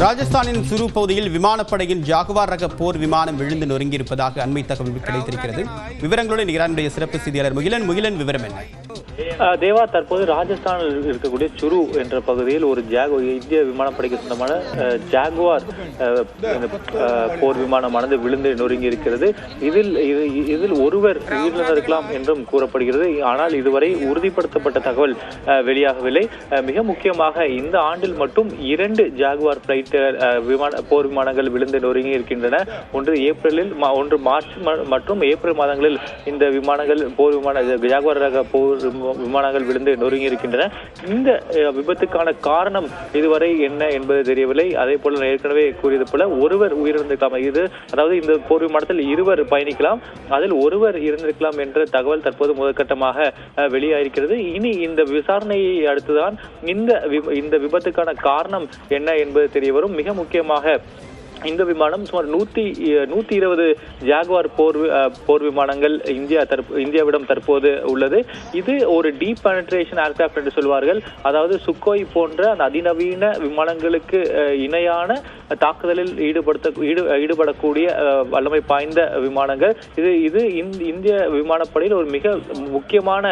ராஜஸ்தானின் சுரு பகுதியில் விமானப்படையின் ஜாகுவார் ரக போர் விமானம் விழுந்து நொறுங்கியிருப்பதாக அண்மை தகவல் கிடைத்திருக்கிறது. விவரங்களுடன் ஈரானுடைய சிறப்பு செய்தியாளர் முகிலன் விவரம் என்ன? தேவா, தற்போது ராஜஸ்தானில் இருக்கக்கூடிய சுரு என்ற பகுதியில் ஒரு இந்திய விமானப்படைக்கு சொந்தமான ஜாகுவார் போர் விமானமானது விழுந்து நொறுங்கி இருக்கிறது. இதில் ஒருவர் உயிரிழந்திருக்கலாம் என்றும் கூறப்படுகிறது. ஆனால் இதுவரை உறுதிப்படுத்தப்பட்ட தகவல் வெளியாகவில்லை. மிக முக்கியமாக இந்த ஆண்டில் மட்டும் 2 ஜாகுவார் போர் விமானங்கள் விழுந்து நொறுங்கி இருக்கின்றன. ஒன்று ஏப்ரலில், ஒன்று மார்ச் மற்றும் ஏப்ரல் மாதங்களில் இந்த விமானங்கள் ஜாகுவார் ரக போர் விமானங்கள் விழுந்து நொறுங்கி இருக்கின்றன. இந்த விபத்துக்கான காரணம் இதுவரை என்ன என்பது தெரியவில்லை. அதே போல ஏற்கனவே கூறியது போல ஒருவர் உயிரிழந்திருக்கலாம். அதாவது இந்த போர் விமானத்தில் 2 பயணிக்கலாம், அதில் ஒருவர் இருந்திருக்கலாம் என்ற தகவல் தற்போது முதற்கட்டமாக வெளியாயிருக்கிறது. இனி இந்த விசாரணையை அடுத்துதான் இந்த விபத்துக்கான காரணம் என்ன என்பது தெரிய வரும். மிக முக்கியமாக இந்த விமானம் சுமார் 120 ஜாகுவார் போர் விமானங்கள் இந்தியாவிடம் தற்போது உள்ளது. இது ஒரு டீப் பெனட்ரேஷன் ஏர்கிராஃப்ட் என்று சொல்வார்கள். அதாவது சுக்கோய் போன்ற அந்த அதிநவீன விமானங்களுக்கு இணையான தாக்குதலில் ஈடுபடக்கூடிய வல்லமை பாய்ந்த விமானங்கள். இது இந்திய விமானப்படையில் ஒரு மிக முக்கியமான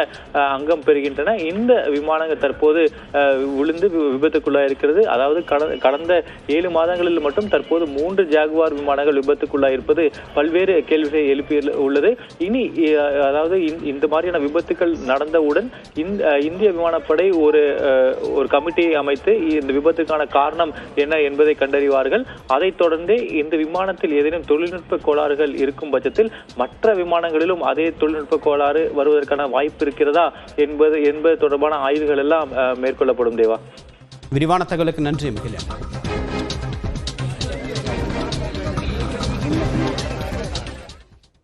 அங்கம் பெறுகின்றன. இந்த விமானங்கள் தற்போது விழுந்து விபத்துக்குள்ளாக இருக்கிறது. அதாவது கடந்த 7 மாதங்களில் மட்டும் தற்போது 3 ஜாகுவார் விமானங்கள் விபத்துக்குள்ளாக இருப்பது பல்வேறு கேள்விகளை எழுப்பி உள்ளது. இனி அதாவது இந்த மாதிரியான விபத்துக்கள் நடந்தவுடன் இந்திய விமானப்படை ஒரு கமிட்டியை அமைத்து இந்த விபத்துக்கான காரணம் என்ன என்பதை கண்டறிவார்கள். அதைத் தொடர்ந்து இந்த விமானத்தில் ஏதேனும் தொழில்நுட்ப கோளாறுகள் இருக்கும் பட்சத்தில் மற்ற விமானங்களிலும் அதே தொழில்நுட்ப கோளாறு வருவதற்கான வாய்ப்பு இருக்கிறதா என்பது தொடர்பான ஆய்வுகள் எல்லாம் மேற்கொள்ளப்படும். தேவா, விரிவான தகவலுக்கு நன்றி.